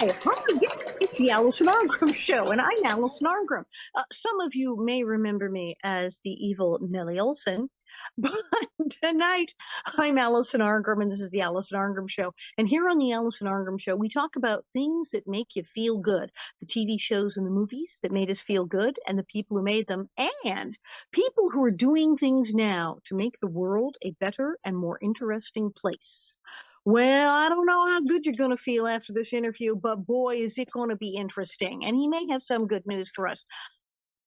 Yes, it's the Alison Arngrim Show, and I'm Alison Arngrim. Some of you may remember me as the evil Nellie Olson, but tonight I'm Alison Arngrim, and this is the Alison Arngrim Show. And here on the Alison Arngrim Show, we talk about things that make you feel good, the TV shows and the movies that made us feel good, and the people who made them, and people who are doing things now to make the world a better and more interesting place. Well, I don't know how good you're going to feel after this interview, but boy, is it going to be interesting. And he may have some good news for us.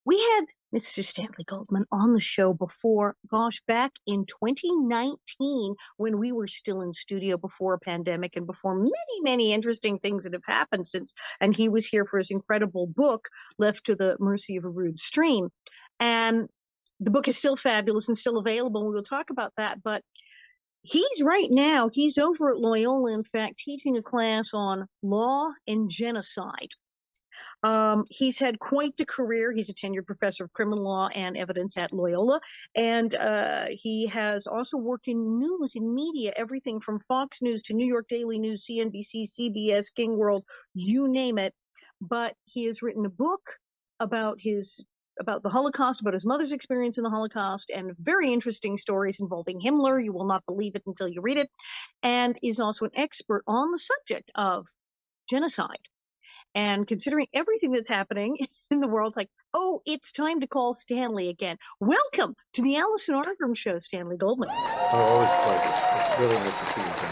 We had Mr. Stanley Goldman on the show before, gosh, back in 2019 when we were still in studio before a pandemic and before many, many interesting things that have happened since. And he was here for his incredible book, Left to the Mercy of a Rude Stream. And the book is still fabulous and still available. And we'll talk about that. But he's over at Loyola, in fact, teaching a class on law and genocide. He's had quite the career. He's a tenured professor of criminal law and evidence at Loyola. And he has also worked in news, in media, everything from Fox News to New York Daily News, CNBC, CBS, King World, you name it. But he has written a book about the Holocaust, about his mother's experience in the Holocaust, and very interesting stories involving Himmler. You will not believe it until you read it. And is also an expert on the subject of genocide. And considering everything that's happening in the world, it's like, oh, it's time to call Stanley again. Welcome to the Alison Arngrim Show, Stanley Goldman. Oh, always a pleasure. It's really nice to see you again.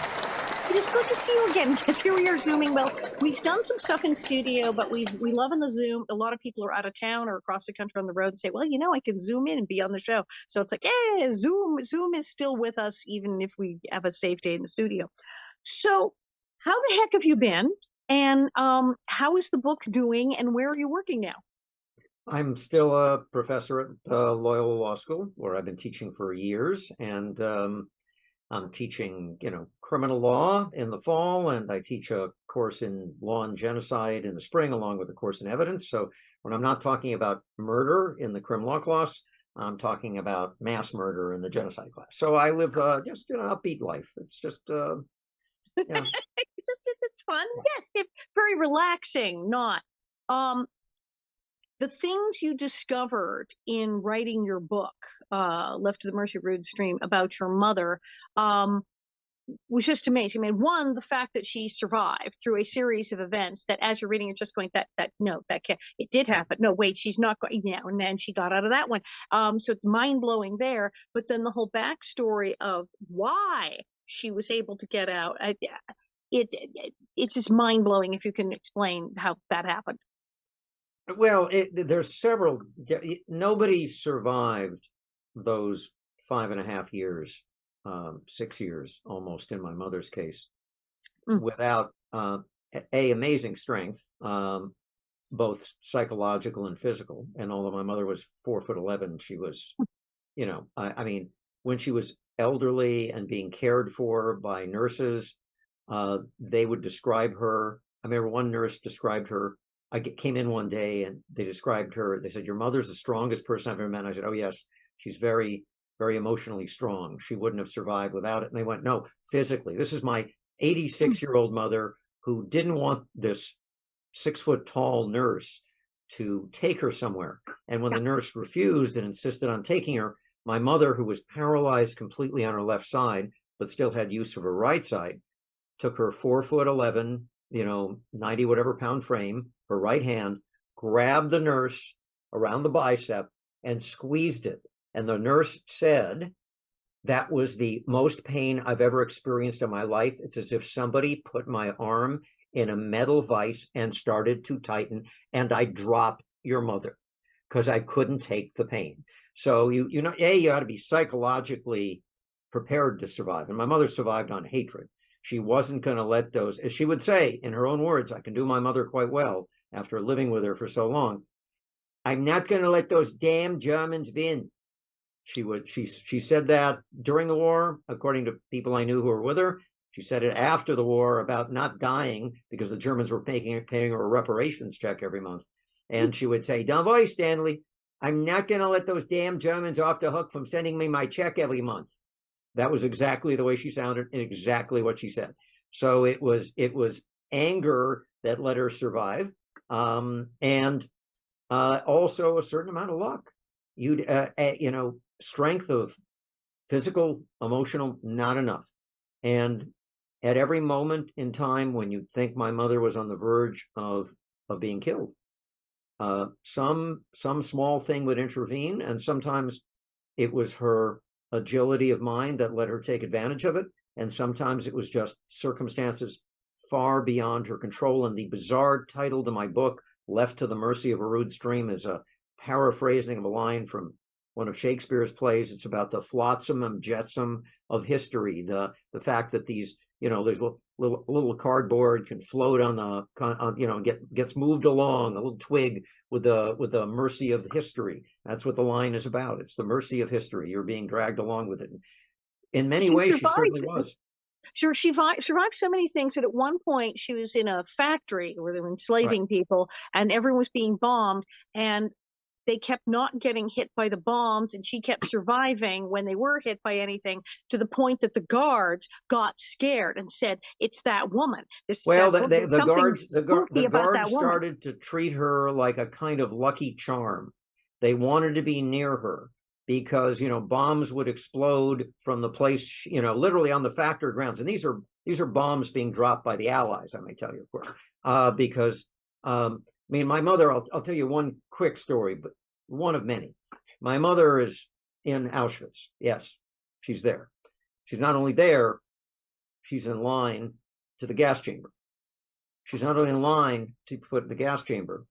It is good to see you again, because here we are Zooming. Well, we've done some stuff in studio, but we love in the Zoom. A lot of people are out of town or across the country on the road and say, well, I can Zoom in and be on the show. So it's like, hey, Zoom is still with us, even if we have a safe day in the studio. So how the heck have you been? And how is the book doing, and where are you working now? I'm still a professor at Loyola Law School, where I've been teaching for years, and I'm teaching, criminal law in the fall, and I teach a course in law and genocide in the spring, along with a course in evidence. So when I'm not talking about murder in the criminal law class, I'm talking about mass murder in the genocide class. So I live just an upbeat life. It's just, yeah. It's fun. Yes, it's very relaxing. Not the things you discovered in writing your book, Left to the Mercy of Rude Stream, about your mother, was just amazing. I mean, one, the fact that she survived through a series of events that, as you're reading, you're just going, that no, that can't. It did happen. No, wait, she's not going now. And then she got out of that one. So it's mind blowing there. But then the whole backstory of why she was able to get out. It's just mind blowing if you can explain how that happened. Well, there's several. Nobody survived those 5.5 years, 6 years almost in my mother's case, without amazing strength, both psychological and physical. And although my mother was 4'11", she was, I mean, when she was elderly and being cared for by nurses, they would describe her. I remember one nurse described her. I came in one day and they described her. They said, your mother's the strongest person I've ever met. And I said, oh, yes, she's very, very emotionally strong. She wouldn't have survived without it. And they went, no, physically. This is my 86-year-old mother who didn't want this 6-foot-tall nurse to take her somewhere. And when the nurse refused and insisted on taking her, my mother, who was paralyzed completely on her left side, but still had use of her right side, took her 4'11", 90 whatever pound frame, her right hand, grabbed the nurse around the bicep and squeezed it. And the nurse said, that was the most pain I've ever experienced in my life. It's as if somebody put my arm in a metal vise and started to tighten, and I dropped your mother because I couldn't take the pain. So you ought to be psychologically prepared to survive. And my mother survived on hatred. She wasn't going to let those, as she would say in her own words, I can do my mother quite well after living with her for so long. I'm not going to let those damn Germans win. She said that during the war, according to people I knew who were with her. She said it after the war about not dying because the Germans were paying her a reparations check every month. And she would say, don't worry, Stanley, I'm not going to let those damn Germans off the hook from sending me my check every month. That was exactly the way she sounded and exactly what she said. So it was anger that let her survive, and also a certain amount of luck. You'd strength of physical, emotional, not enough. And at every moment in time when you think my mother was on the verge of being killed, some small thing would intervene, and sometimes it was her agility of mind that let her take advantage of it, and sometimes it was just circumstances far beyond her control. And the bizarre title to my book, Left to the Mercy of a Rude Stream, is a paraphrasing of a line from one of Shakespeare's plays. It's about the flotsam and jetsam of history, the fact that these, there's little cardboard can float on the gets moved along, a little twig with the mercy of history. That's what the line is about. It's the mercy of history. You're being dragged along with it. In many She ways, she certainly survived. was. Sure, she survived so many things that at one point she was in a factory where they were Right. enslaving people, and everyone was being bombed, and they kept not getting hit by the bombs, and she kept surviving when they were hit by anything, to the point that the guards got scared and said, "It's that woman. Well, There's the something guards, the spooky about guards that woman." started to treat her like a kind of lucky charm. They wanted to be near her because bombs would explode from the place, literally on the factory grounds. And these are bombs being dropped by the Allies, I may tell you, of course, because my mother. I'll tell you one quick story, but one of many. My mother is in Auschwitz. Yes, she's there. She's not only there, she's in line to the gas chamber. She's not only in line to put the gas chamber,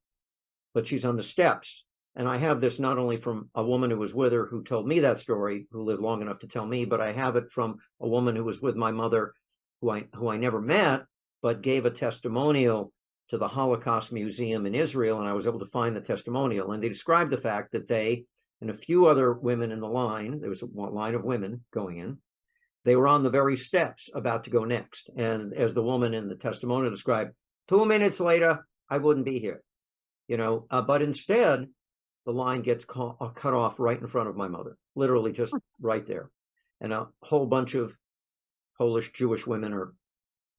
but she's on the steps. And I have this not only from a woman who was with her who told me that story, who lived long enough to tell me, but I have it from a woman who was with my mother, who I never met, but gave a testimonial to the Holocaust Museum in Israel. And I was able to find the testimonial. And they described the fact that they and a few other women in the line, there was a line of women going in, they were on the very steps about to go next. And as the woman in the testimonial described, 2 minutes later, I wouldn't be here, but instead, the line gets cut off right in front of my mother, literally just right there. And a whole bunch of Polish Jewish women are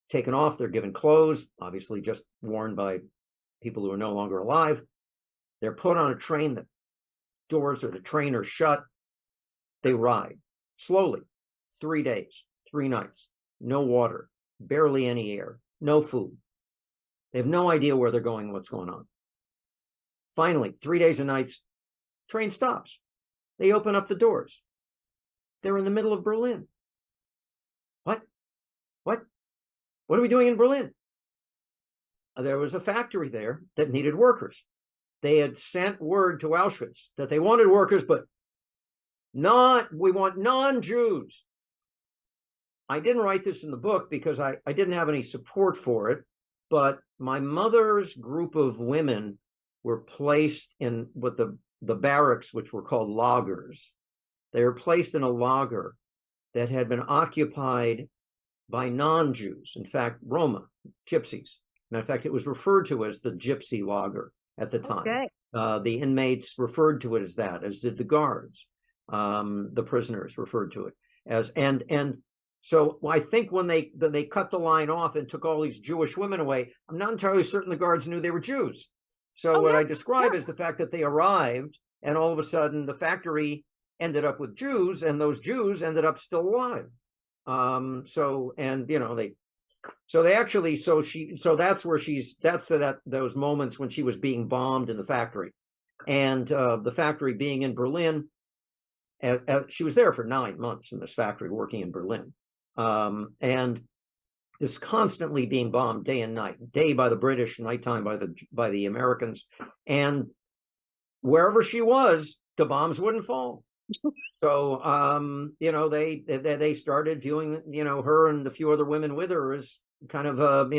taken off. They're given clothes, obviously just worn by people who are no longer alive. They're put on a train. The doors of the train are shut. They ride slowly, 3 days, 3 nights, no water, barely any air, no food. They have no idea where they're going, what's going on. Finally, 3 days and nights, train stops. They open up the doors. They're in the middle of Berlin. What? What are we doing in Berlin? There was a factory there that needed workers. They had sent word to Auschwitz that they wanted workers, but we want non-Jews. I didn't write this in the book because I didn't have any support for it, but my mother's group of women were placed in what the barracks, which were called lagers. They were placed in a lager that had been occupied by non-Jews, in fact, Roma, gypsies. Matter of fact, it was referred to as the gypsy lager at the time. Okay. The inmates referred to it as that, as did the guards. The prisoners referred to it as, and so I think when they cut the line off and took all these Jewish women away, I'm not entirely certain the guards knew they were Jews. So what I describe is the fact that they arrived, and all of a sudden the factory ended up with Jews, and those Jews ended up still alive. That's those moments when she was being bombed in the factory, and the factory being in Berlin. She was there for 9 months in this factory working in Berlin, and this constantly being bombed day and night, day by the British, nighttime by the Americans, and wherever she was, the bombs wouldn't fall. So they started viewing her and the few other women with her as kind of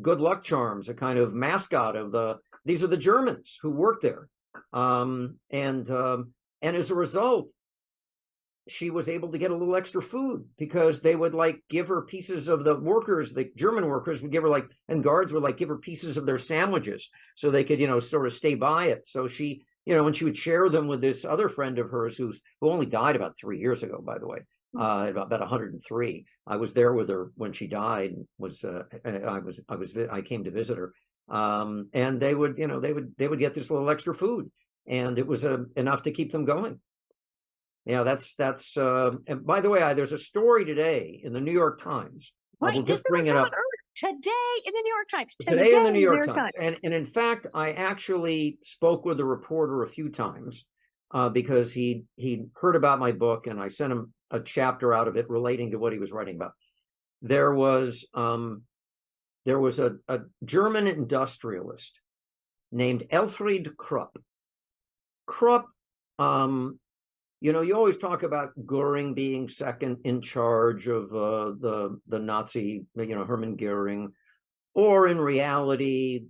good luck charms, a kind of mascot of these are the Germans who work there, and as a result, she was able to get a little extra food because they would give her pieces of the workers, the German workers would give her and guards would give her pieces of their sandwiches so they could, sort of stay by it. So she, and she would share them with this other friend of hers who only died about 3 years ago, by the way, about 103. I was there with her when she died. I came to visit her. And they would, they would get this little extra food, and it was enough to keep them going. Yeah, that's. And by the way, there's a story today in the New York Times. I Right. will This is just what I'm bring it talking up. about earlier. Today in the New York Times. Today Today in the New in the New York York Times, Times. and in fact, I actually spoke with the reporter a few times because he heard about my book, and I sent him a chapter out of it relating to what he was writing about. There was a German industrialist named Elfried Krupp. Krupp, you always talk about Goering being second in charge of the Nazi, Hermann Goering, or in reality,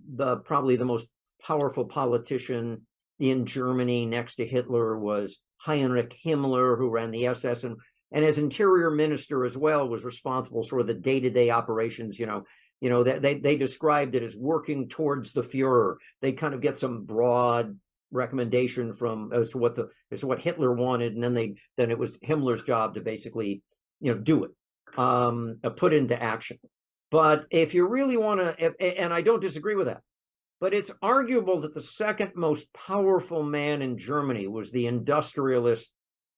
probably the most powerful politician in Germany next to Hitler was Heinrich Himmler, who ran the SS, and as interior minister as well was responsible for the day-to-day operations. They described it as working towards the Fuhrer. They kind of get some broad recommendation from as to what Hitler wanted, and then it was Himmler's job to basically do it, put into action. But if you really want to, and I don't disagree with that, but it's arguable that the second most powerful man in Germany was the industrialist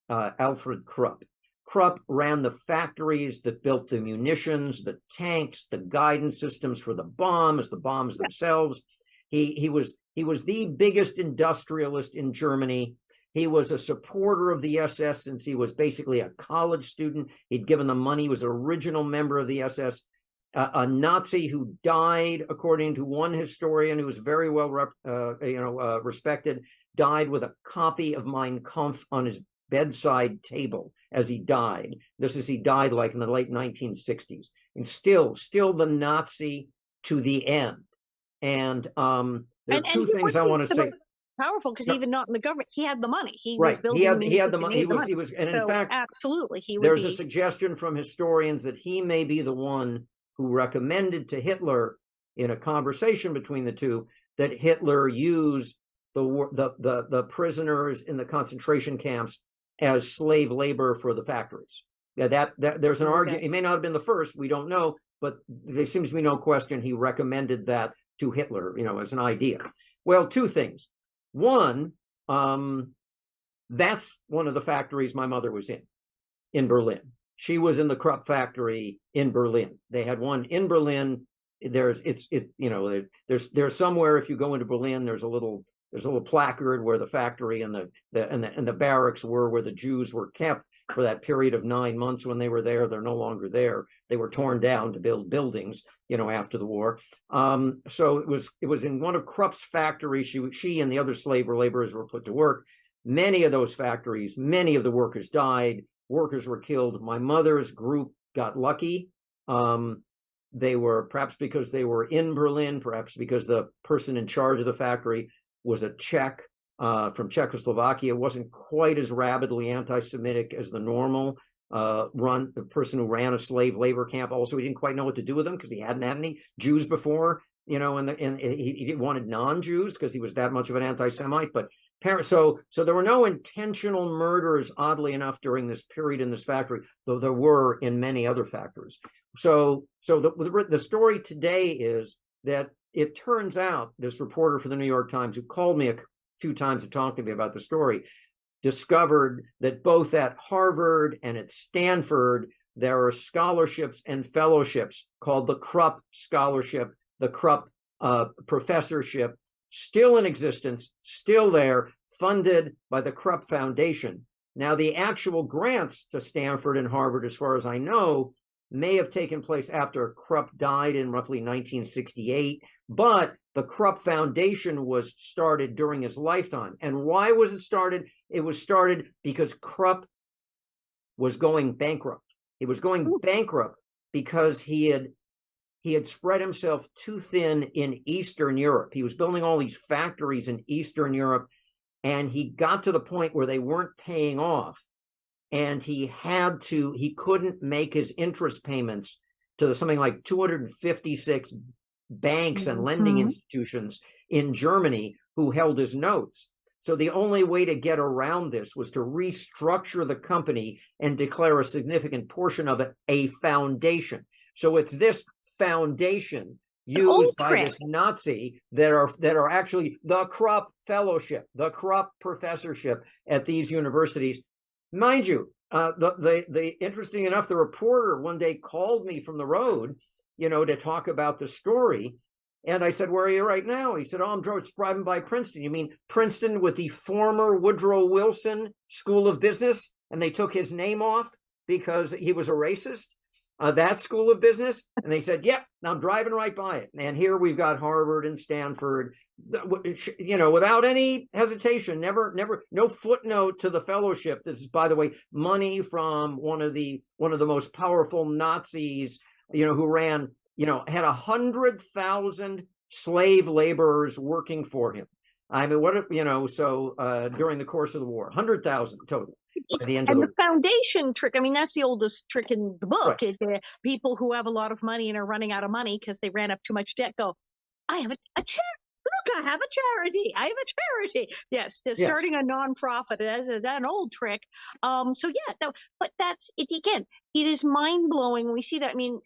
Alfred Krupp. Krupp ran the factories that built the munitions, the tanks, the guidance systems for the bombs themselves. He was the biggest industrialist in Germany. He was a supporter of the SS since he was basically a college student. He'd given them money. He was an original member of the SS. A Nazi who died, according to one historian who was very well respected, died with a copy of Mein Kampf on his bedside table as he died. He died like in the late 1960s, and still the Nazi to the end. And there are two things I want to say. Powerful because even not in the government, he had the money. He right. was building. He had the money. He was, and so in fact, absolutely, he would. There's a suggestion from historians that he may be the one who recommended to Hitler, in a conversation between the two, that Hitler use the prisoners in the concentration camps as slave labor for the factories. Yeah, that there's an argument. It may not have been the first, we don't know, but there seems to be no question he recommended that to Hitler, as an idea. Well, two things. One, that's one of the factories my mother was in Berlin. She was in the Krupp factory in Berlin. They had one in Berlin. There's somewhere, if you go into Berlin, there's a little placard where the factory and the barracks were, where the Jews were kept for that period of 9 months when they were there. They're no longer there. They were torn down to build buildings, after the war. So it was in one of Krupp's factories. She and the other slave laborers were put to work. Many of those factories, many of the workers died. Workers were killed. My mother's group got lucky. They were, perhaps because they were in Berlin, perhaps because the person in charge of the factory was a Czech from Czechoslovakia, wasn't quite as rabidly anti-Semitic as the normal the person who ran a slave labor camp. Also, he didn't quite know what to do with them because he hadn't had any Jews before, and he wanted non-Jews because he was that much of an anti-Semite. But so there were no intentional murders, oddly enough, during this period in this factory, though there were in many other factories. So the story today is that it turns out this reporter for the New York Times, who called me a few times to talk to me about the story, discovered that both at Harvard and at Stanford, there are scholarships and fellowships called the Krupp Scholarship, the Krupp Professorship, still in existence, still there, funded by the Krupp Foundation. Now, the actual grants to Stanford and Harvard, as far as I know, may have taken place after Krupp died in roughly 1968, but the Krupp Foundation was started during his lifetime. And why was it started? It was started because Krupp was going bankrupt. He was going bankrupt because he had spread himself too thin in Eastern Europe. He was building all these factories in Eastern Europe, and he got to the point where they weren't paying off. And he couldn't make his interest payments to something like 256 banks and lending institutions in Germany who held his notes. So the only way to get around this was to restructure the company and declare a significant portion of it a foundation. So it's this foundation an old used by trick. this Nazi that are actually the Krupp Fellowship, the Krupp Professorship at these universities. Mind you, the interesting enough, the reporter one day called me from the road, to talk about the story. And I said, "Where are you right now?" He said, "Oh, I'm driving by Princeton." "You mean Princeton with the former Woodrow Wilson School of Business? And they took his name off because he was a racist? That School of Business?" And they said, "Yep, I'm driving right by it. And here we've got Harvard and Stanford, without any hesitation, never, no footnote to the fellowship. This is, by the way, money from one of the most powerful Nazis, who ran, had 100,000 slave laborers working for him. I mean, during the course of the war, 100,000 total. By the end of the foundation trick, I mean, that's the oldest trick in the book. Right. Is people who have a lot of money and are running out of money because they ran up too much debt go, I have a charity. Look, I have a charity. I have a charity. Yes, starting a nonprofit as an old trick. So yeah, no, but that's it again. It is mind blowing. We see that. I mean,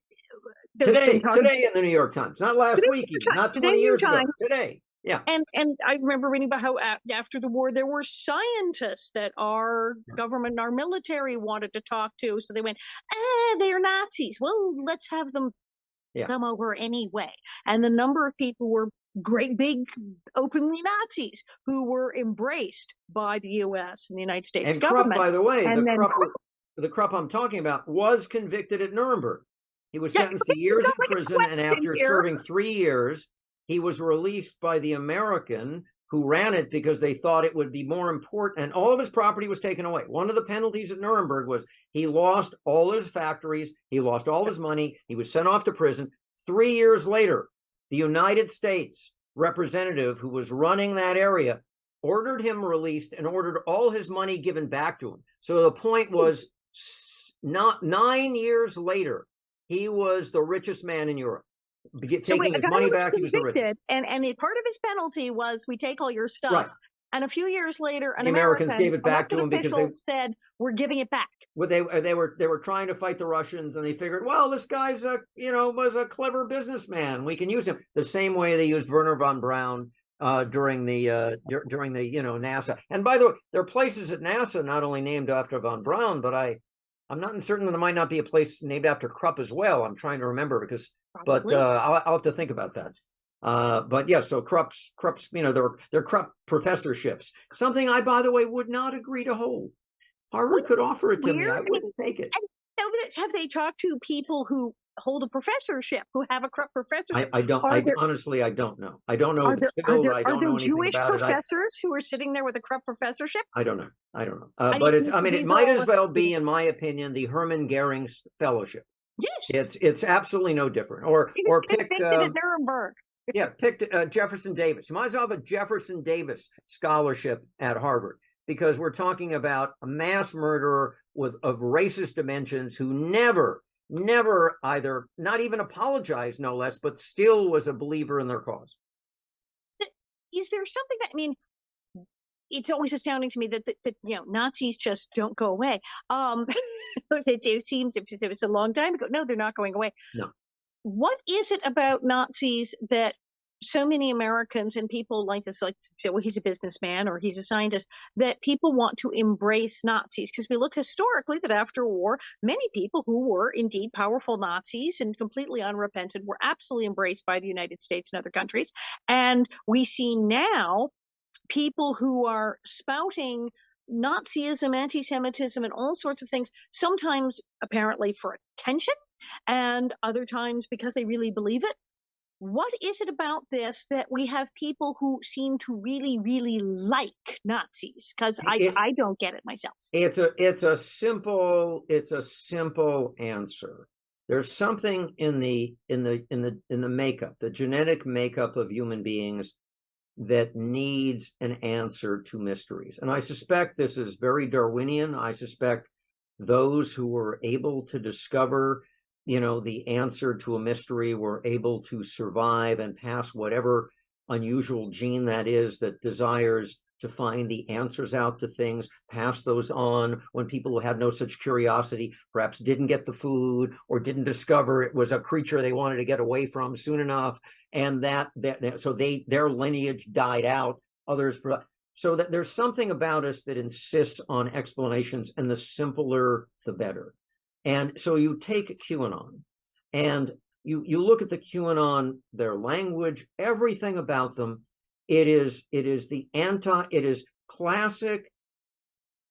today in the New York Times, not last week, even not 20 years ago. Today. Yeah. And I remember reading about how after the war there were scientists that our government and our military wanted to talk to, so they went, they're Nazis. Well, let's have them come over anyway. And the number of people were great big openly Nazis who were embraced by the U.S. and the United States government. Krupp, by the way, the Krupp I'm talking about was convicted at Nuremberg. He was sentenced to years in prison, and after serving 3 years, he was released by the American who ran it because they thought it would be more important, and all of his property was taken away. One of the penalties at Nuremberg was he lost all his factories, he lost all his money, he was sent off to prison. 3 years later, the United States representative who was running that area ordered him released and ordered all his money given back to him. So the point was, not 9 years later, he was the richest man in Europe. Taking his money back, he was the richest. And part of his penalty was, we take all your stuff. Right. And a few years later, the Americans gave it back to him because they said, "We're giving it back." Well, they were trying to fight the Russians, and they figured, well, this guy's was a clever businessman. We can use him the same way they used Werner von Braun during the NASA. And by the way, there are places at NASA not only named after von Braun, but I'm not certain that there might not be a place named after Krupp as well. I'm trying to remember because. Probably. But I'll have to think about that. But yeah, so Krupp's, they're Krupp professorships. Something I, by the way, would not agree to hold. Harvard could offer it to me. I wouldn't take it. Have they talked to people who hold a professorship, who have a Krupp professorship? Honestly, I don't know. I don't know if it's filled. I don't know anything Jewish about professors who are sitting there with a Krupp professorship? I don't know. But it might as well be, in my opinion, the Hermann Goering Fellowship. Yes, it's absolutely no different. Or pick Nuremberg. picked Jefferson Davis. You might as well have a Jefferson Davis scholarship at Harvard, because we're talking about a mass murderer of racist dimensions who never either, not even apologized, no less, but still was a believer in their cause. Is there something that, I mean, it's always astounding to me that Nazis just don't go away. It seems if it was a long time ago. No, they're not going away. No. What is it about Nazis that so many Americans and people like this, like, well, he's a businessman or he's a scientist, that people want to embrace Nazis? Because we look historically that after war, many people who were indeed powerful Nazis and completely unrepentant were absolutely embraced by the United States and other countries. And we see now people who are spouting Nazism, anti-Semitism, and all sorts of things, sometimes apparently for attention, and other times because they really believe it. What is it about this that we have people who seem to really, really like Nazis? Because I don't get it myself. It's a simple answer. There's something in the makeup, the genetic makeup of human beings, that needs an answer to mysteries. And I suspect this is very Darwinian. I suspect those who were able to discover, the answer to a mystery were able to survive and pass whatever unusual gene that is that desires to find the answers out to things, pass those on when people who had no such curiosity perhaps didn't get the food or didn't discover it was a creature they wanted to get away from soon enough, and so their lineage died out. Others, so that there's something about us that insists on explanations, and the simpler the better. And so you take QAnon, and you look at the QAnon, their language, everything about them. It is classic,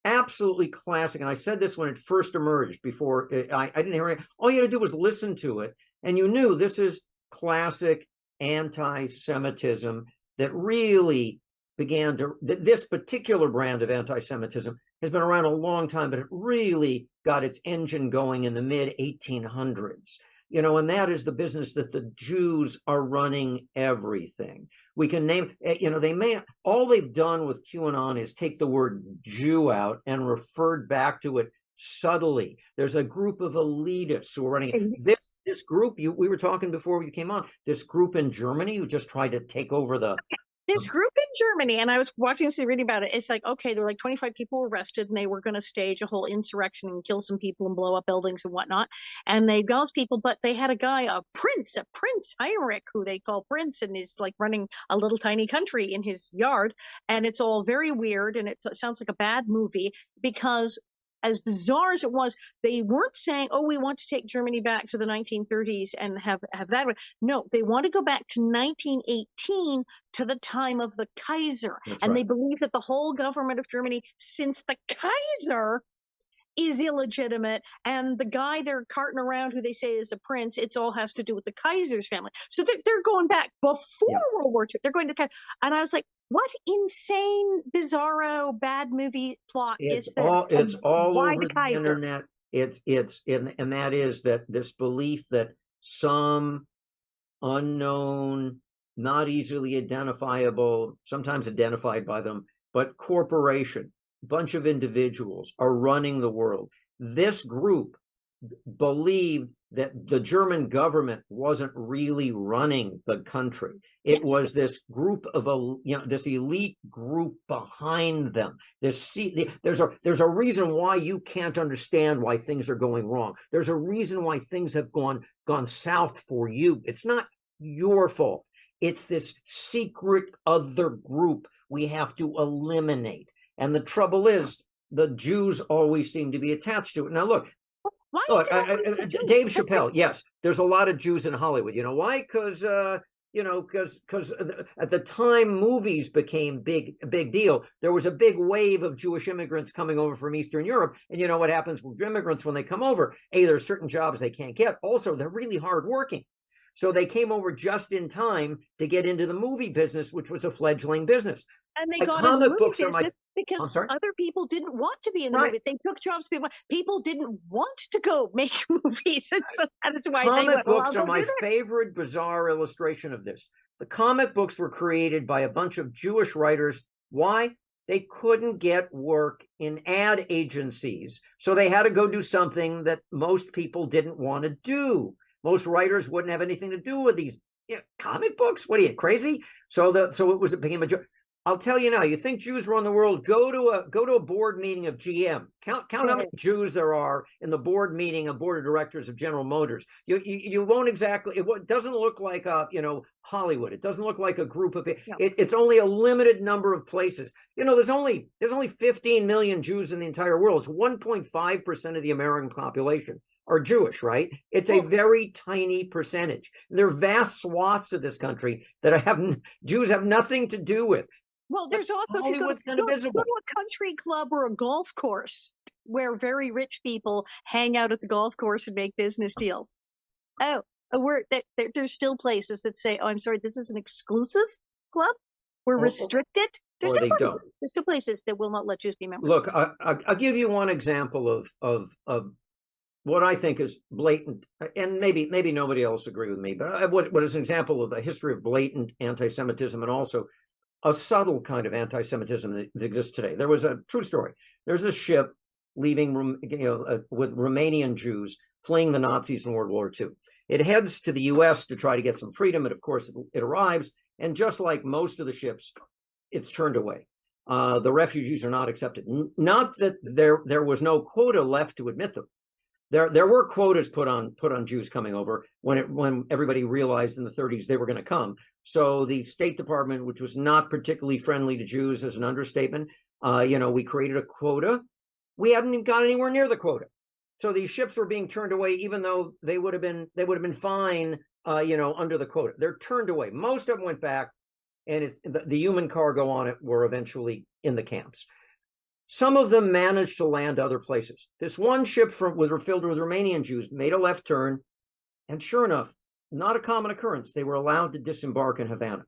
absolutely classic. And I said this when it first emerged. Before I didn't hear it. All you had to do was listen to it, and you knew this is classic anti-Semitism that really began to. This particular brand of anti-Semitism has been around a long time, but it really got its engine going in the mid 1800s. And that is the business that the Jews are running everything. We can name, all they've done with QAnon is take the word Jew out and referred back to it subtly. There's a group of elitists who are running this group. We were talking before you came on, this group in Germany who just tried to take over this group in Germany, and I was reading about it. It's like, okay, there were like 25 people arrested, and they were going to stage a whole insurrection and kill some people and blow up buildings and whatnot. And they got those people, but they had a guy, a Prince Heinrich, who they call Prince, and is like running a little tiny country in his yard. And it's all very weird, and it sounds like a bad movie, because as bizarre as it was, they weren't saying, oh, we want to take Germany back to the 1930s and have that. No, they want to go back to 1918, to the time of the Kaiser. That's and right. They believe that the whole government of Germany, since the Kaiser, is illegitimate, and the guy they're carting around who they say is a prince, it all has to do with the Kaiser's family. So they're going back before World War II. They're going to Kaiser. And I was like, what insane, bizarro, bad movie plot is this? It's all why over the internet. And that is that this belief that some unknown, not easily identifiable, sometimes identified by them, but corporation, bunch of individuals are running the world. This group believed that the German government wasn't really running the country. It was this group of this elite group behind them. There's a reason why you can't understand why things are going wrong. There's a reason why things have gone south for you. It's not your fault. It's this secret other group we have to eliminate. And the trouble is, the Jews always seem to be attached to it. Now, look, Dave Chappelle, yes, there's a lot of Jews in Hollywood. You know why? Because at the time movies became a big deal, there was a big wave of Jewish immigrants coming over from Eastern Europe. And you know what happens with immigrants when they come over? There are certain jobs they can't get. Also, they're really hardworking. So they came over just in time to get into the movie business, which was a fledgling business. And they got into the movie business because other people didn't want to be in the movie. They took jobs. People didn't want to go make movies. And so that is why comic books are my favorite bizarre illustration of this. The comic books were created by a bunch of Jewish writers. Why? They couldn't get work in ad agencies. So they had to go do something that most people didn't want to do. Most writers wouldn't have anything to do with these comic books. What are you, crazy? So it became a joke. I'll tell you now, you think Jews run the world, go to a board meeting of GM. Count how many Jews there are in the board meeting of board of directors of General Motors. You won't exactly, it doesn't look like Hollywood. It doesn't look like a group of people. It's only a limited number of places. There's only 15 million Jews in the entire world. It's 1.5% of the American population are Jewish, right? It's a very tiny percentage. There are vast swaths of this country that Jews have nothing to do with. Well, there's also Hollywood's kind of visible. Go to a country club or a golf course where very rich people hang out at the golf course and make business deals. There's still places that say, "Oh, I'm sorry, this is an exclusive club. We're restricted." There's still places that will not let Jews be members. Look, I'll give you one example of what I think is blatant, and maybe nobody else agree with me, but what is an example of a history of blatant anti-Semitism and also a subtle kind of anti-Semitism that exists today. There was a true story. There's a ship leaving, with Romanian Jews fleeing the Nazis in World War II. It heads to the U.S. to try to get some freedom, and of course, it arrives, and just like most of the ships, it's turned away. The refugees are not accepted. Not that there was no quota left to admit them. There were quotas put on Jews coming over when everybody realized in the 30s they were going to come. So the State Department, which was not particularly friendly to Jews, as an understatement, we created a quota. We hadn't even got anywhere near the quota. So these ships were being turned away, even though they would have been fine, under the quota. They're turned away. Most of them went back, and the human cargo on it were eventually in the camps. Some of them managed to land other places. This one ship filled with Romanian Jews made a left turn, and sure enough, not a common occurrence, they were allowed to disembark in Havana.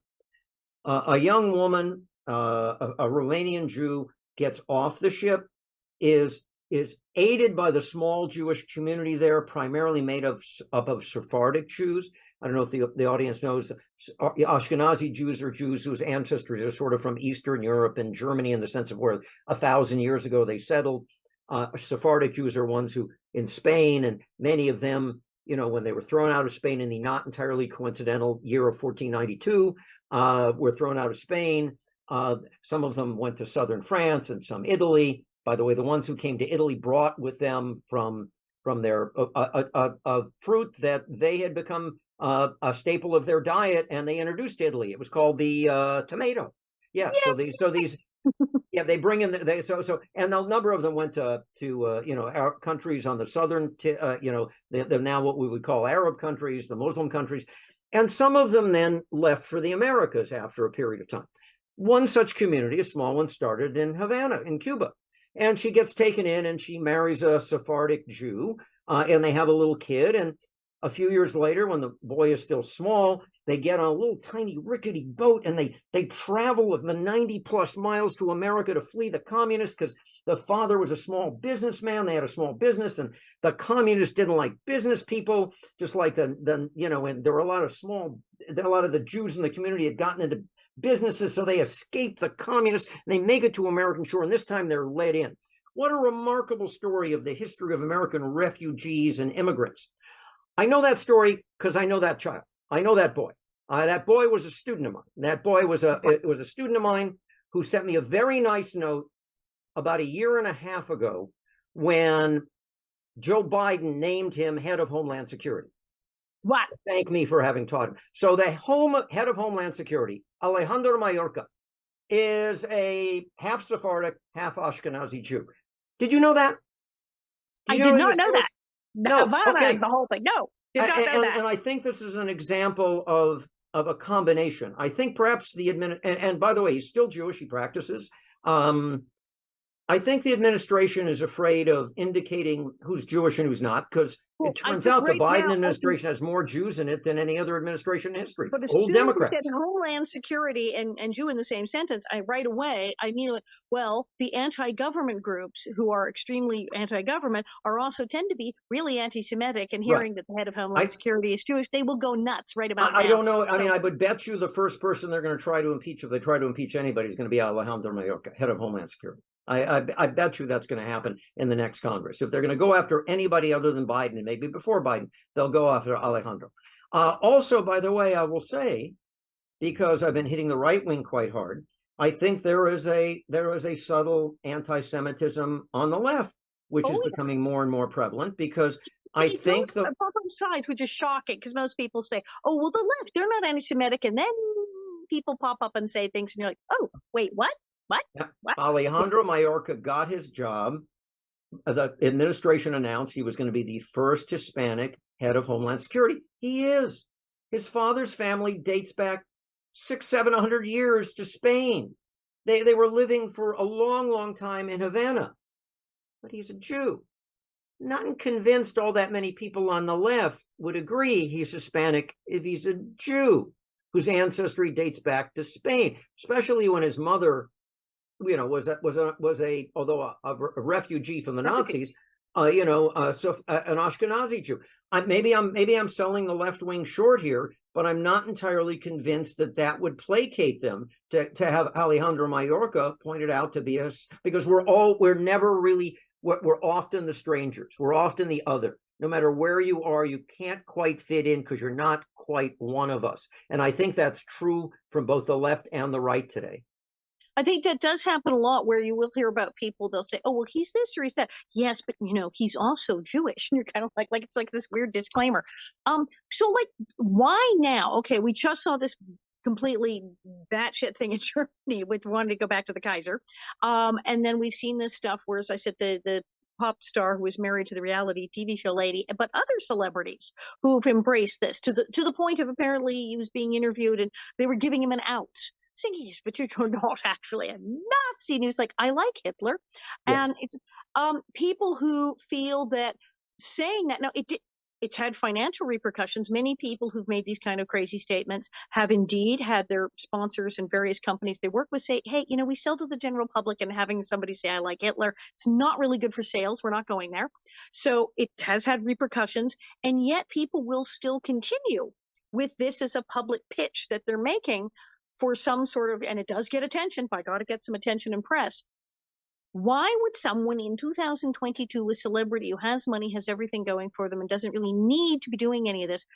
A young woman, a Romanian Jew, gets off the ship, is aided by the small Jewish community there, primarily made up of Sephardic Jews. I don't know if the audience knows, Ashkenazi Jews are Jews whose ancestors are sort of from Eastern Europe and Germany, in the sense of where 1,000 years ago they settled. Sephardic Jews are ones who in Spain, and many of them, when they were thrown out of Spain in the not entirely coincidental year of 1492, were thrown out of Spain. Some of them went to southern France and some Italy. By the way, the ones who came to Italy brought with them from their fruit that they had become a staple of their diet, and they introduced to Italy. It was called the tomato. Yeah. Yeah, they bring in and a number of them went to our countries on the southern, they're now what we would call Arab countries, the Muslim countries, and some of them then left for the Americas after a period of time. One such community, a small one, started in Havana, in Cuba. And she gets taken in, and she marries a Sephardic Jew, and they have a little kid. And a few years later, when the boy is still small, they get on a little tiny rickety boat, and they travel the 90 plus miles to America to flee the communists, because the father was a small businessman. They had a small business, and the communists didn't like business people, just like and there were a lot of the Jews in the community had gotten into businesses, so they escape the communists and they make it to American shore, and this time they're let in. What a remarkable story of the history of American refugees and immigrants. I know that story because I know that child. I know that boy. That boy was a student of mine. That boy was a student of mine who sent me a very nice note about a year and a half ago when Joe Biden named him head of Homeland Security. What? Thank me for having taught him. So the head of Homeland Security, Alejandro Mayorkas, is a half Sephardic, half Ashkenazi Jew. Did you know that? I did not know that. No. Havana, Okay. The whole thing. No, did not know that. And I think this is an example of a combination. I think perhaps and by the way, he's still Jewish. He practices. I think the administration is afraid of indicating who's Jewish and who's not, because it turns out the Biden administration has more Jews in it than any other administration in history. But as Old soon Democrats. as you said Homeland Security and Jew in the same sentence, right away, I mean, well, the anti-government groups who are extremely anti-government tend to be really anti-Semitic, and hearing that the head of Homeland Security is Jewish, they will go nuts right about now. I don't know. I mean, I would bet you the first person they're going to try to impeach, if they try to impeach anybody, is going to be Alejandro Mayorkas, head of Homeland Security. I bet you that's going to happen in the next Congress. If they're going to go after anybody other than Biden, and maybe before Biden, they'll go after Alejandro. Also, by the way, I will say, because I've been hitting the right wing quite hard, I think there is a subtle anti-Semitism on the left, which is becoming more and more prevalent, because I think both sides, which is shocking, because most people say, "Oh, well, the left, they're not anti-Semitic," and then people pop up and say things, and you're like, "Oh, wait, what?" What? Yeah. What? Alejandro Mayorkas got his job. The administration announced he was going to be the first Hispanic head of Homeland Security. He is. His father's family dates back 600-700 years to Spain. They were living for a long, long time in Havana. But he's a Jew. Not convinced all that many people on the left would agree he's Hispanic if he's a Jew whose ancestry dates back to Spain, especially when his mother was although a refugee from the Nazis, so an Ashkenazi Jew. Maybe I'm selling the left wing short here, but I'm not entirely convinced that would placate them to have Alejandro Mayorkas pointed out to be us, because we're often the strangers. We're often the other. No matter where you are, you can't quite fit in because you're not quite one of us. And I think that's true from both the left and the right today. I think that does happen a lot where you will hear about people, they'll say, "Oh, well, he's this or he's that." Yes, but he's also Jewish. And you're kind of like it's like this weird disclaimer. So like why now? Okay, we just saw this completely batshit thing in Germany with wanting to go back to the Kaiser. And then we've seen this stuff where, as I said, the pop star who was married to the reality TV show lady, but other celebrities who've embraced this to the point of apparently he was being interviewed and they were giving him an out saying, yes, but you're not actually a Nazi. And he was like, I like Hitler. Yeah, And people who feel that saying that, now it's had financial repercussions. Many people who've made these kind of crazy statements have indeed had their sponsors and various companies they work with say, hey, we sell to the general public, and having somebody say, I like Hitler, it's not really good for sales. We're not going there. So it has had repercussions. And yet people will still continue with this as a public pitch that they're making for some sort of, and it does get attention. By God, it gets some attention and press. Why would someone in 2022, a celebrity who has money, has everything going for them, and doesn't really need to be doing any of this,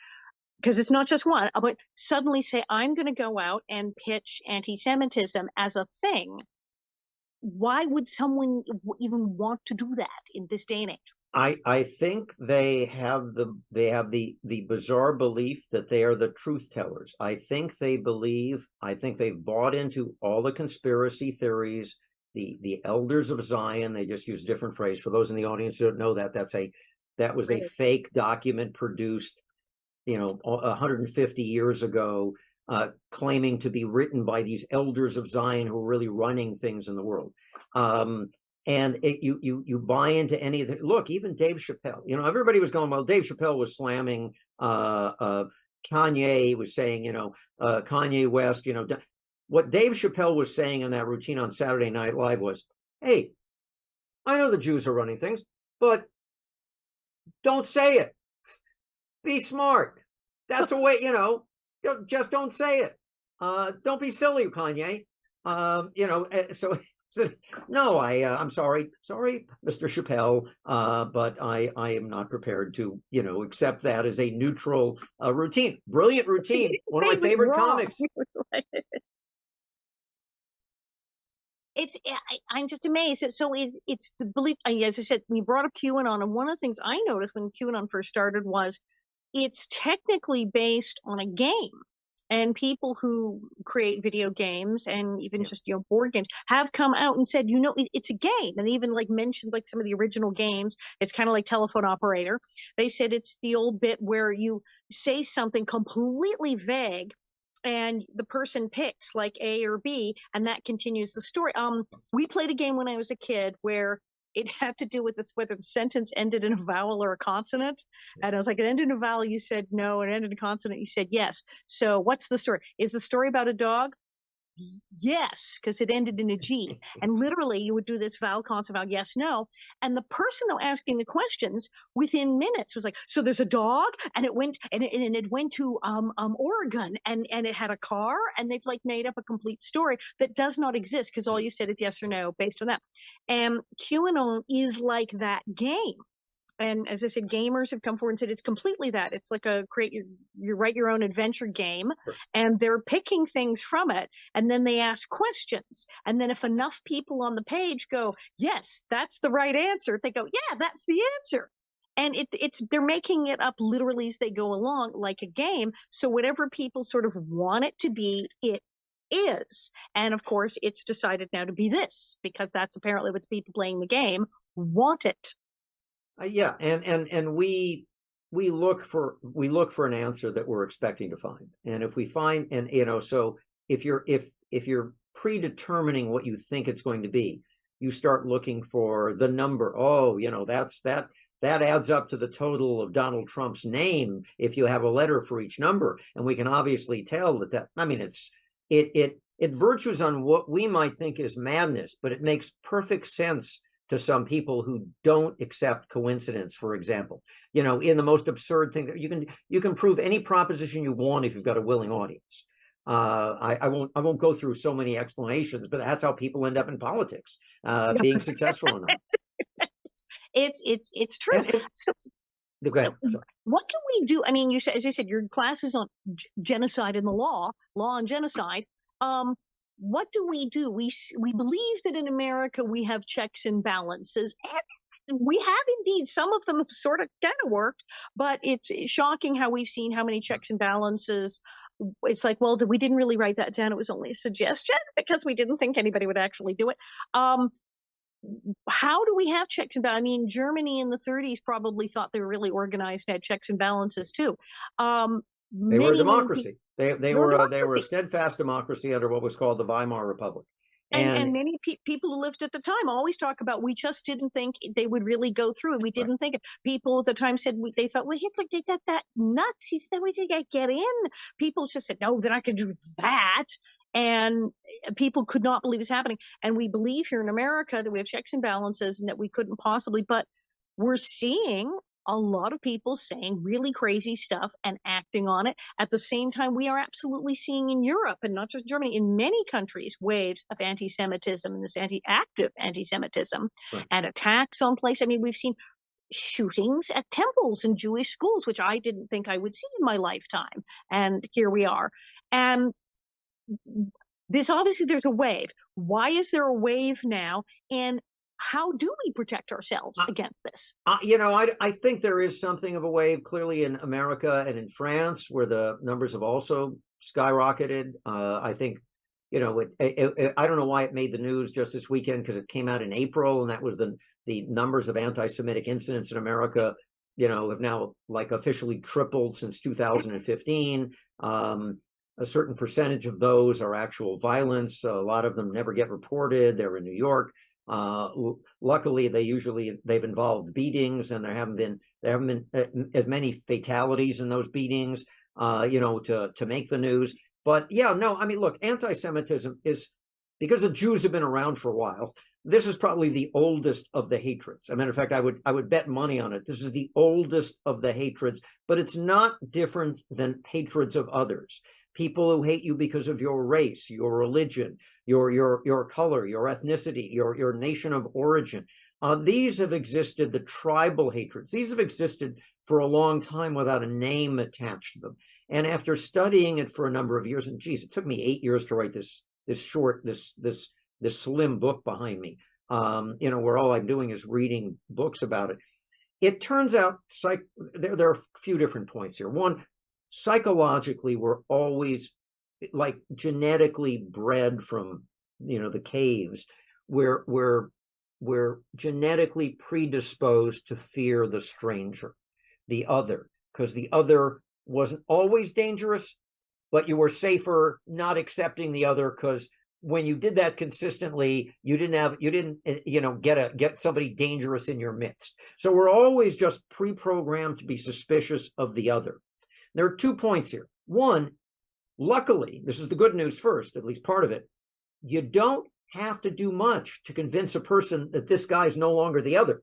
because it's not just one, but suddenly say, I'm going to go out and pitch anti Semitism as a thing? Why would someone even want to do that in this day and age? I think they have the bizarre belief that they are the truth tellers. I think they've bought into all the conspiracy theories, the elders of Zion. They just use a different phrase. For those in the audience who don't know that, that was a Right. fake document produced 150 years ago, claiming to be written by these elders of Zion who are really running things in the world. And you buy into any of the, look, even Dave Chappelle, everybody was going, well, Dave Chappelle was slamming Kanye, was saying, Kanye West, what Dave Chappelle was saying in that routine on Saturday Night Live was, hey, I know the Jews are running things, but don't say it. Be smart. That's a way, just don't say it. Don't be silly, Kanye. So no, I'm sorry, Mr. Chappelle, but I am not prepared to, accept that as a neutral routine. Brilliant He routine. didn't One say of it my was favorite wrong. comics. I'm just amazed. So it's the belief. As I said, we brought up QAnon, and one of the things I noticed when QAnon first started was it's technically based on a game. And people who create video games and even Yeah. just board games have come out and said, it's a game, and even like mentioned like some of the original games. It's kind of like telephone operator. They said it's the old bit where you say something completely vague and the person picks like A or B, and that continues the story. We played a game when I was a kid where it had to do with this whether the sentence ended in a vowel or a consonant. And I was like, it ended in a vowel, you said no, it ended in a consonant, you said yes. So what's the story? Is the story about a dog? Yes, because it ended in a G. And literally, you would do this vowel, consonant, vowel, yes, no. And the person though asking the questions within minutes was like, so there's a dog, and it went and it went to Oregon, and it had a car, and they've like made up a complete story that does not exist because all you said is yes or no based on that. And QAnon is like that game. And as I said, gamers have come forward and said it's completely that. It's like a create you write your own adventure game, and they're picking things from it, and then they ask questions. And then if enough people on the page go, yes, that's the right answer, they go, yeah, that's the answer. And it's they're making it up literally as they go along, like a game. So whatever people sort of want it to be, it is. And of course, it's decided now to be this because that's apparently what the people playing the game want it. Yeah, and we look for an answer that we're expecting to find, and if we find, and so if you're predetermining what you think it's going to be, you start looking for the number. Oh, that adds up to the total of Donald Trump's name if you have a letter for each number, and we can obviously tell that I mean it virtues on what we might think is madness, but it makes perfect sense to some people who don't accept coincidence, for example. In the most absurd thing that you can prove any proposition you want if you've got a willing audience. I won't go through so many explanations, but that's how people end up in politics, being successful or not. It's true. And So, go ahead. Sorry. what can we do? I mean, you said, as you said, your class is on genocide and the law and genocide. Um, what do? We believe that in America we have checks and balances, and we have indeed. Some of them have sort of kind of worked, but it's shocking how we've seen how many checks and balances. It's like, well, we didn't really write that down. It was only a suggestion because we didn't think anybody would actually do it. Um, how do we have checks and balances? I mean, Germany in the 30s probably thought they were really organized and had checks and balances too. Um, They were a many people, democracy. They they're a were a democracy. steadfast democracy under what was called the Weimar Republic. And And many people who lived at the time always talk about, we just didn't think they would really go through it. We right, didn't think it. People at the time said, they thought, well, Hitler did that nuts. He's the way to get in. People just said, no, they're not going to do that. And people could not believe it's happening. And we believe here in America that we have checks and balances and that we couldn't possibly, but we're seeing a lot of people saying really crazy stuff and acting on it. At the same time, we are absolutely seeing in Europe, and not just Germany, in many countries, waves of anti-Semitism and this active anti-Semitism right. and attacks on places. I mean, we've seen shootings at temples and Jewish schools, which I didn't think I would see in my lifetime. And here we are. And this, obviously there's a wave. Why is there a wave now? And how do we protect ourselves against this? I think there is something of a wave clearly in America and in France, where the numbers have also skyrocketed. I think, I don't know why it made the news just this weekend, because it came out in April, and that was the numbers of anti-Semitic incidents in America, have now like officially tripled since 2015. A certain percentage of those are actual violence. A lot of them never get reported. They're in New York. Luckily, they've involved beatings, and there haven't been as many fatalities in those beatings, to make the news. But yeah, no, I mean, look, anti-Semitism is, because the Jews have been around for a while. This is probably the oldest of the hatreds. As a matter of fact, I would bet money on it. This is the oldest of the hatreds, but it's not different than hatreds of others. People who hate you because of your race, your religion, your color, your ethnicity, your nation of origin. These have existed, the tribal hatreds. These have existed for a long time without a name attached to them. And after studying it for a number of years, and geez, it took me 8 years to write this slim book behind me, where all I'm doing is reading books about it. It turns out there are a few different points here. One, psychologically, we're always like genetically bred from the caves, where we're genetically predisposed to fear the stranger, the other, because the other wasn't always dangerous, but you were safer not accepting the other, because when you did that consistently, you didn't get somebody dangerous in your midst. So we're always just pre-programmed to be suspicious of the other. There are 2 points here. One, luckily, this is the good news first, at least part of it, you don't have to do much to convince a person that this guy is no longer the other.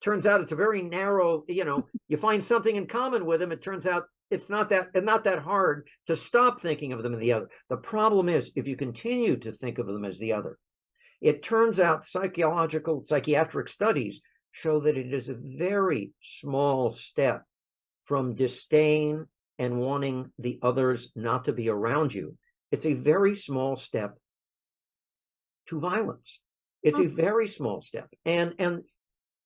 Turns out it's a very narrow, you find something in common with him. It turns out it's not that hard to stop thinking of them as the other. The problem is, if you continue to think of them as the other, it turns out psychiatric studies show that it is a very small step from disdain and wanting the others not to be around you. It's a very small step to violence. It's a very small step. And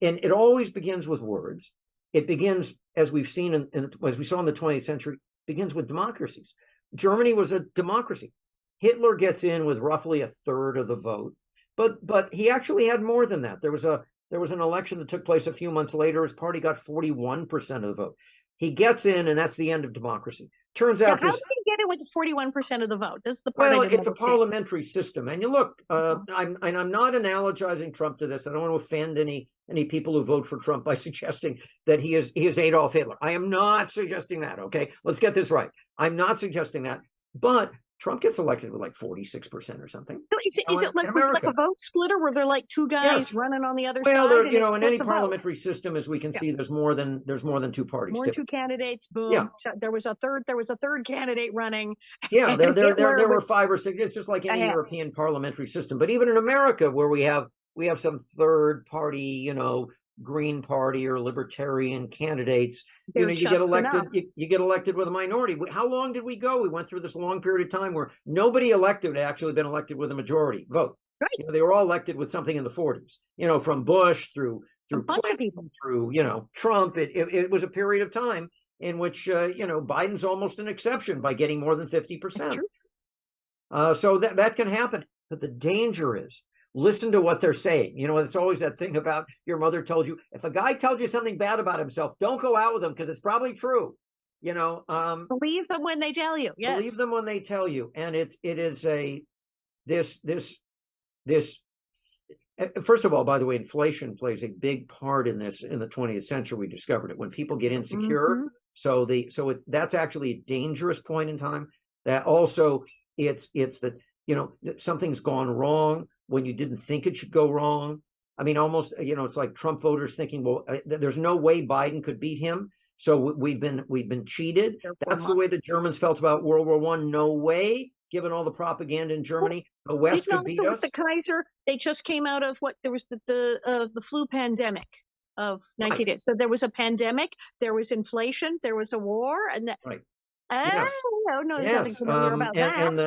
it always begins with words. It begins, as we've seen, as we saw in the 20th century, begins with democracies. Germany was a democracy. Hitler gets in with roughly a third of the vote, but he actually had more than that. There was an election that took place a few months later. His party got 41% of the vote. He gets in, and that's the end of democracy. Turns out, how did he get it with 41% of the vote? This is the part well, I didn't it's a parliamentary system. And you look, I'm not analogizing Trump to this. I don't want to offend any people who vote for Trump by suggesting that he is Adolf Hitler. I am not suggesting that. Okay, let's get this right. I'm not suggesting that. But Trump gets elected with like 46% or something. So is it like, was it like a vote splitter? Were there like two guys running on the other side? Well, in any parliamentary system, as we can see, there's more than 2 parties. More than 2 candidates. Boom. Yeah. So there was a third candidate running. Yeah, there were 5 or 6. It's just like any European parliamentary system. But even in America, where we have some third party, Green Party or Libertarian candidates, They're you get just enough. elected, you get elected with a minority. How long did we go? We went through this long period of time where nobody elected had actually been elected with a majority vote. Right. They were all elected with something in the 40s, from Bush through A bunch of people. Clinton, through, Trump. It was a period of time in which, Biden's almost an exception by getting more than It's 50%. true. So that can happen. But the danger is, listen to what they're saying. It's always that thing about your mother told you, if a guy tells you something bad about himself, don't go out with him because it's probably true. Believe them when they tell you. Yes. Believe them when they tell you. And it is this. First of all, by the way, inflation plays a big part in this. In the 20th century, we discovered it when people get insecure. Mm-hmm. That's actually a dangerous point in time. That also, it's that something's gone wrong when you didn't think it should go wrong. I mean, almost, it's like Trump voters thinking, well, there's no way Biden could beat him. So we've been cheated. That's the way the Germans felt about World War I. No way, given all the propaganda in Germany, the West could beat us. The Kaiser, they just came out of there was the flu pandemic of 19 days. So there was a pandemic, there was inflation, there was a war, and that. Right. Yes. No, there's nothing familiar about that. And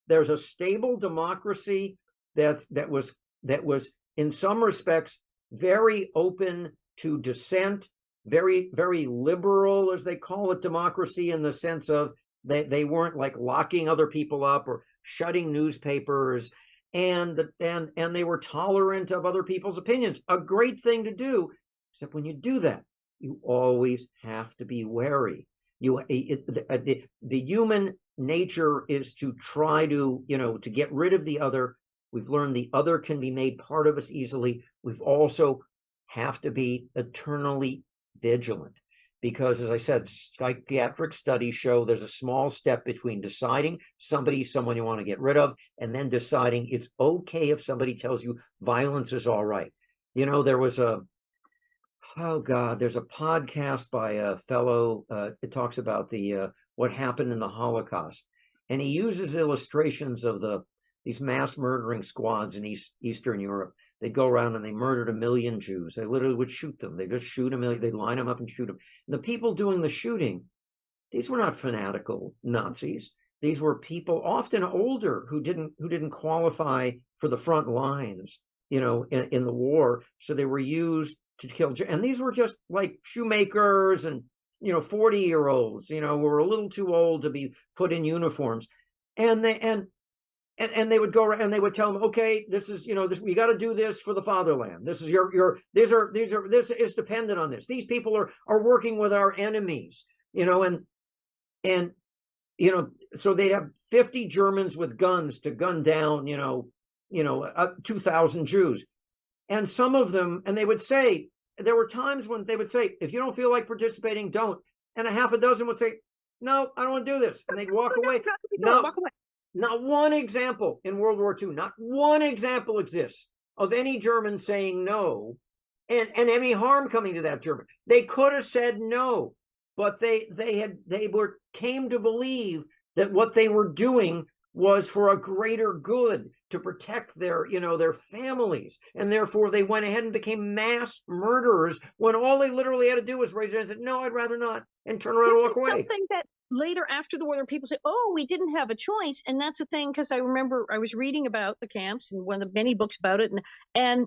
there's a stable democracy that was in some respects very open to dissent, very, very liberal, as they call it, democracy, in the sense of they weren't like locking other people up or shutting newspapers, and they were tolerant of other people's opinions. A great thing to do, except when you do that, you always have to be wary. The human nature is to try to to get rid of the other. We've learned the other can be made part of us easily. We've also have to be eternally vigilant, because, as I said, psychiatric studies show there's a small step between deciding someone you want to get rid of, and then deciding it's okay if somebody tells you violence is all right. There was there's a podcast by a fellow. It talks about what happened in the Holocaust, and he uses illustrations of these mass murdering squads in Eastern Europe. They'd go around and they murdered 1 million Jews. They literally would shoot them. They just shoot 1 million. They'd line them up and shoot them. And the people doing the shooting, these were not fanatical Nazis. These were people often older who didn't qualify for the front lines, in the war. So they were used to kill. And these were just like shoemakers and 40-year-olds, who were a little too old to be put in uniforms. And they would go around and they would tell them, okay, this is, we got to do this for the fatherland. This is this is dependent on this. These people are working with our enemies, and so they'd have 50 Germans with guns to gun down, 2,000 Jews. And some of them, and they would say, there were times when they would say, if you don't feel like participating, don't. And a half a dozen would say, no, I don't want to do this. And they'd walk away. Not one example in World War II, not one example exists of any German saying no and any harm coming to that German. They could have said no, but they came to believe that what they were doing was for a greater good, to protect their families, and therefore they went ahead and became mass murderers when all they literally had to do was raise their hand and say, no, I'd rather not, and turn around and walk away. Something that later, after the war, there people say, oh, we didn't have a choice. And that's the thing, because I remember I was reading about the camps and one of the many books about it, and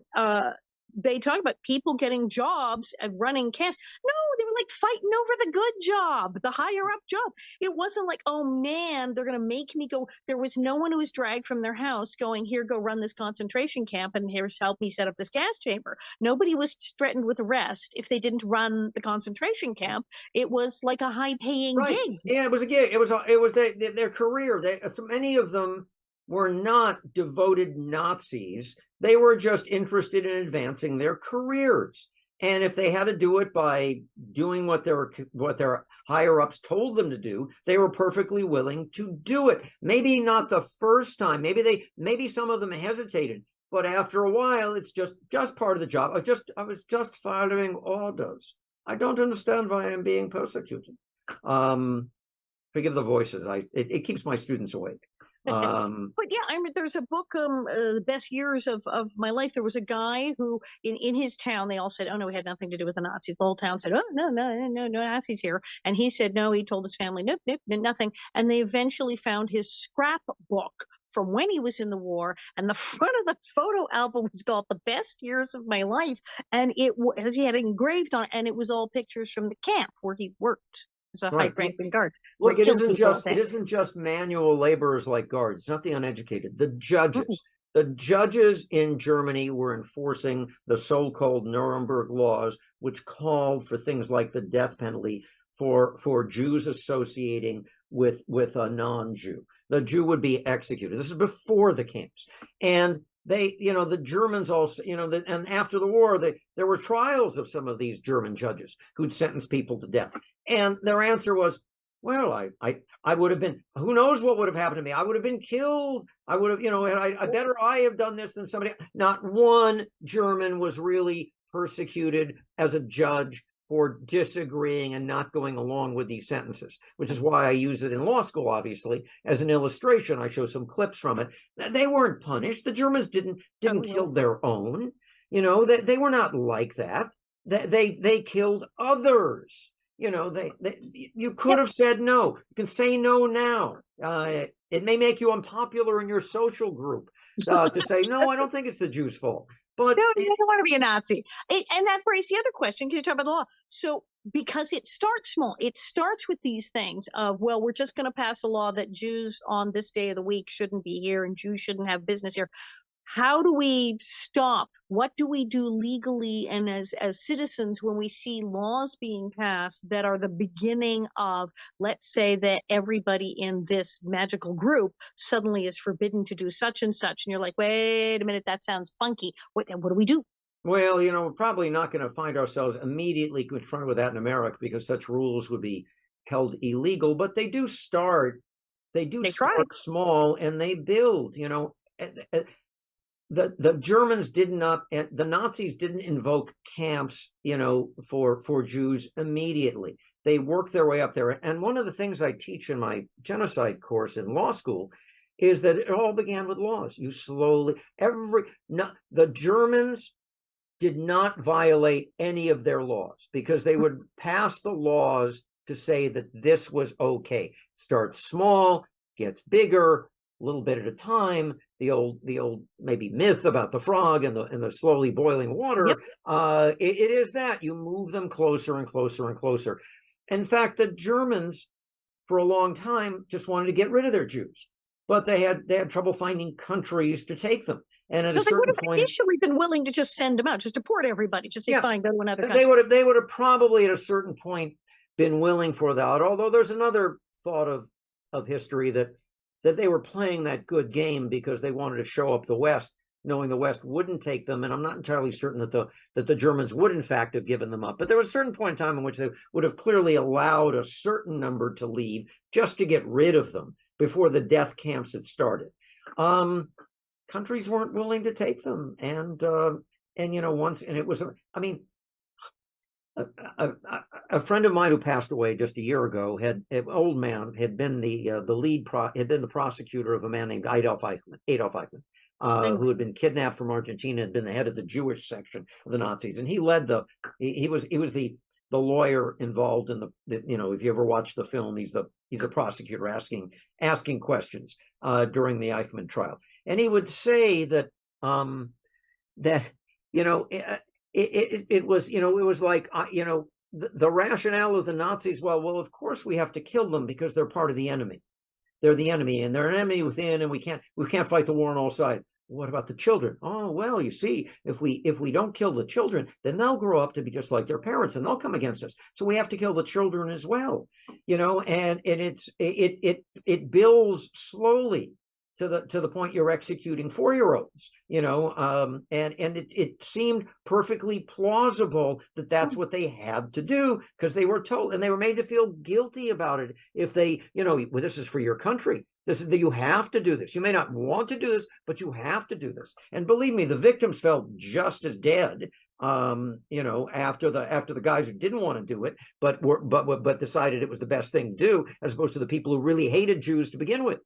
they talk about people getting jobs and running camps. No, they were like fighting over the good job, the higher up job. It wasn't like, oh man, they're going to make me go. There was no one who was dragged from their house going, here, go run this concentration camp, and here's help me set up this gas chamber. Nobody was threatened with arrest if they didn't run the concentration camp. It was like a high paying gig. Yeah, it was a gig. It was their career. So many of them were not devoted Nazis. They were just interested in advancing their careers. And if they had to do it by doing what their higher ups told them to do, they were perfectly willing to do it. Maybe not the first time. Maybe some of them hesitated, but after a while, it's just part of the job. I was just following orders. I don't understand why I'm being persecuted. Forgive the voices. It keeps my students awake. But yeah, I mean, there's a book, the best years of my life. There was a guy who, in his town, they all said, "Oh no, we had nothing to do with the Nazis." The whole town said, "Oh no, no, no, no, no Nazis here," and he said, "No." He told his family, "Nope, nope, nothing." And they eventually found his scrapbook from when he was in the war, and the front of the photo album was called "The Best Years of My Life," and he had it engraved on it, and it was all pictures from the camp where he worked as a high Right. ranking guard, where Look, he killed people all it day. isn't just manual laborers like guards, not the uneducated. Mm-mm. The judges in Germany were enforcing the so-called Nuremberg laws, which called for things like the death penalty for Jews associating with a non-Jew. The Jew would be executed. This is before the camps, and the Germans also, and after the war, there were trials of some of these German judges who'd sentenced people to death, and their answer was, well, I would have been, who knows what would have happened to me? I would have been killed. I would have, and I better I have done this than somebody. Not one German was really persecuted as a judge for disagreeing and not going along with these sentences, which is why I use it in law school, obviously, as an illustration. I show some clips from it. They weren't punished. The Germans didn't Oh, kill well, their own. They were not like that. They killed others. You could yep. have said no. You can say no now. It may make you unpopular in your social group to say no. I don't think it's the Jews' fault, but No, no, I don't want to be a Nazi. And that raises the other question. Can you talk about the law? So, because it starts small, it starts with these things of, well, we're just going to pass a law that Jews on this day of the week shouldn't be here and Jews shouldn't have business here. How do we stop? What do we do legally and as citizens when we see laws being passed that are the beginning of, let's say that everybody in this magical group suddenly is forbidden to do such and such, and you're like, wait a minute, that sounds funky. What do we do? well, we're probably not going to find ourselves immediately confronted with that in America because such rules would be held illegal. But they do start. They do They try. start small and they build. The Germans did not, the Nazis didn't invoke camps, for Jews immediately. They worked their way up there. And one of the things I teach in my genocide course in law school is that it all began with laws. You slowly, no, the Germans did not violate any of their laws because they would pass the laws to say that this was okay. Starts small, gets bigger, a little bit at a time. The old maybe myth about the frog and the slowly boiling Yep. water. It is that you move them closer and closer and closer. In fact, the Germans for a long time just wanted to get rid of their Jews, but they had trouble finding countries to take them. And at a So they would certain have point, initially been willing to just send them out, just deport everybody, just say, yeah, fine, go to another they country. would have probably at a certain point been willing for that. Although there's another thought of history that they were playing that good game because they wanted to show up the West, knowing the West wouldn't take them. And I'm not entirely certain that the Germans would in fact have given them up. But there was a certain point in time in which they would have clearly allowed a certain number to leave just to get rid of them before the death camps had started. Countries weren't willing to take them, and once, and it was, I mean, a friend of mine who passed away just a year ago had an old man had been had been the prosecutor of a man named Adolf Eichmann, who had been kidnapped from Argentina, had been the head of the Jewish section of the Nazis, and he led he was the lawyer involved in if you ever watch the film, he's a prosecutor asking questions during the Eichmann trial, and he would say that that you know it was it was like the rationale of the Nazis. Well, of course we have to kill them because they're part of the enemy. They're the enemy, and they're an enemy within, and we can't fight the war on all sides. What about the children? Oh, well, you see, if we don't kill the children, then they'll grow up to be just like their parents, and they'll come against us. So we have to kill the children as well, and it builds slowly to the point you're executing 4-year-olds, and it seemed perfectly plausible that that's what they had to do because they were told, and they were made to feel guilty about it if they, well, this is for your country. This is that you have to do this. You may not want to do this, but you have to do this. And believe me, the victims felt just as dead, after the guys who didn't want to do it, but decided it was the best thing to do, as opposed to the people who really hated Jews to begin with.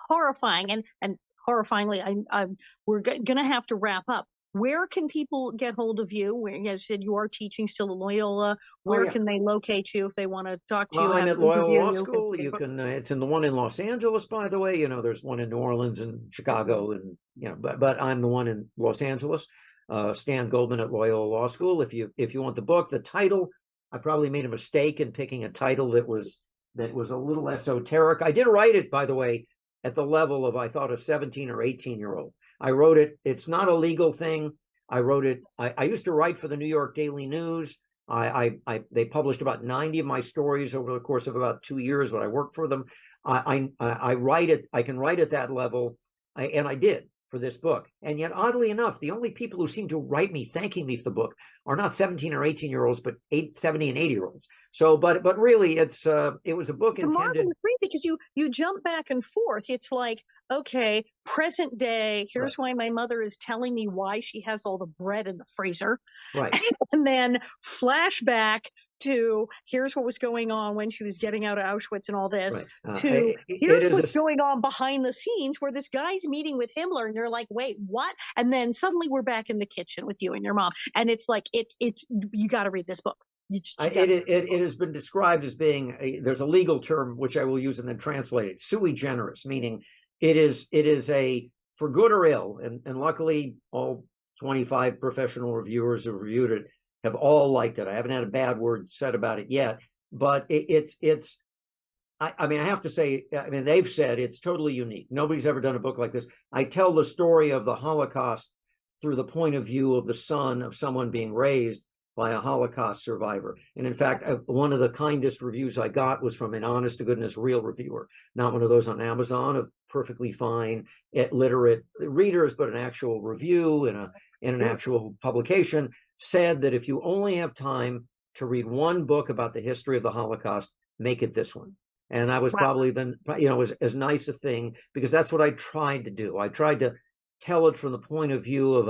horrifying, and horrifyingly, we're going to have to wrap up. Where can people get hold of you? Where, as you said, you are teaching still at Loyola. Oh Where yeah. can they locate you if they want to talk to Well, you, I'm have at an Loyola interview Law you? School. You can, it's in the one in Los Angeles, by the way. You know, there's one in New Orleans and Chicago, and you know, but I'm the one in Los Angeles. Stan Goldman at Loyola Law School. If you want the book, the title, I probably made a mistake in picking a title that was a little esoteric. I did write it, by the way, at the level of I thought a 17 or 18-year-old. I wrote it. It's not a legal thing. I wrote it. I used to write for the New York Daily News. They published about 90 of my stories over the course of about 2 years when I worked for them. I write it. I can write at that level, and I did for this book. And yet, oddly enough, the only people who seem to write me thanking me for the book are not 17 or 18-year-olds, but 70 and 80-year-olds. So, but really, it was a book It's a intended. marvelous read because you jump back and forth. It's like, okay, present day, Right, here's why my mother is telling me why she has all the bread in the freezer. right, And then flashback to here's what was going on when she was getting out of Auschwitz and all this, right. to It here's is what's a going on behind the scenes where this guy's meeting with Himmler and they're like, wait, what? And then suddenly we're back in the kitchen with you and your mom. And it's like, it's, you got to read this book. You got to read this it book. has been described as being there's a legal term which I will use and then translate it, sui generis, meaning it is a for good or ill, and luckily all 25 professional reviewers who reviewed it have all liked it. I haven't had a bad word said about it yet, but it's I mean, I have to say, I mean, they've said it's totally unique. Nobody's ever done a book like this. I tell the story of the Holocaust through the point of view of the son of someone being raised by a Holocaust survivor. And in fact, one of the kindest reviews I got was from an honest to goodness real reviewer, not one of those on Amazon of perfectly fine, literate readers, but an actual review in an actual publication, said that if you only have time to read one book about the history of the Holocaust, make it this one. And I was Wow. probably then, you know, as nice a thing, because that's what I tried to do. I tried to tell it from the point of view of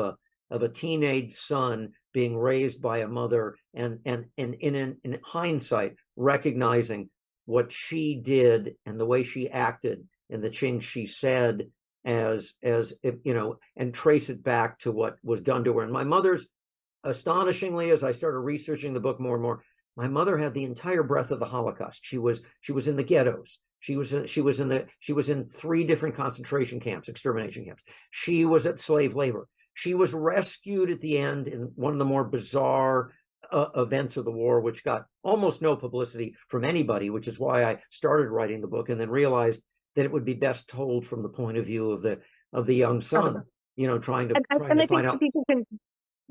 a teenage son being raised by a mother, and in hindsight recognizing what she did and the way she acted and the things she said, as you know, and trace it back to what was done to her. And my mother's, astonishingly, as I started researching the book more and more, my mother had the entire breadth of the Holocaust. She was in the ghettos. She was in 3 different concentration camps, extermination camps. She was at slave labor. She was rescued at the end in one of the more bizarre events of the war, which got almost no publicity from anybody, which is why I started writing the book, and then realized that it would be best told from the point of view of the young son, you know, trying to And I think find so out. people can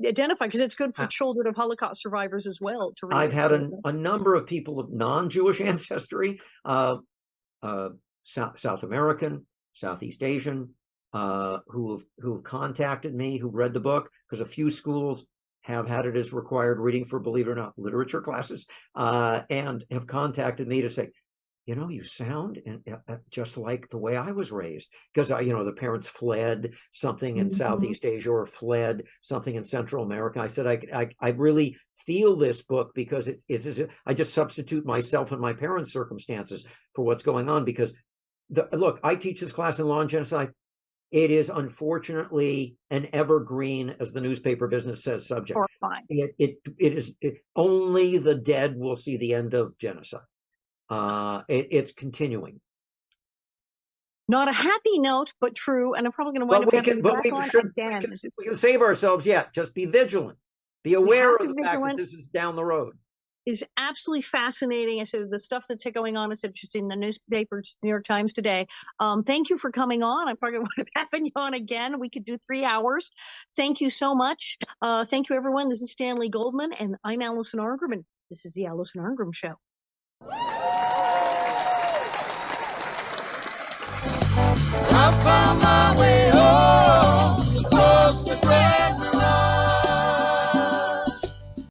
identify because it's good for uh, children of Holocaust survivors as well to read I've it. had So a number of people of non-Jewish ancestry, uh, South American, Southeast Asian, who've contacted me, who've read the book, because a few schools have had it as required reading for, believe it or not, literature classes, and have contacted me to say, you know, you sound just like the way I was raised, because you know, the parents fled something in mhm. Southeast Asia or fled something in Central America. I said I really feel this book because it's as if I just substitute myself and my parents' circumstances for what's going on. Because look, I teach this class in law and genocide. It is unfortunately an evergreen, as the newspaper business says, subject. Horrifying. Only the dead will see the end of genocide. It's continuing. Not a happy note, but true. And I'm probably going to wind But up we having can, you but back we on should, again. we can save ourselves yet. Just be vigilant. Be We aware have of to the be fact that vigilant. this is down the road. Is absolutely fascinating. I said the stuff that's going on is interesting. The newspapers, New York Times today. Thank you for coming on. I'm probably going to have you on again. We could do 3 hours. Thank you so much. Thank you, everyone. This is Stanley Goldman, and I'm Alison Argram. This is the Alison Argram Show.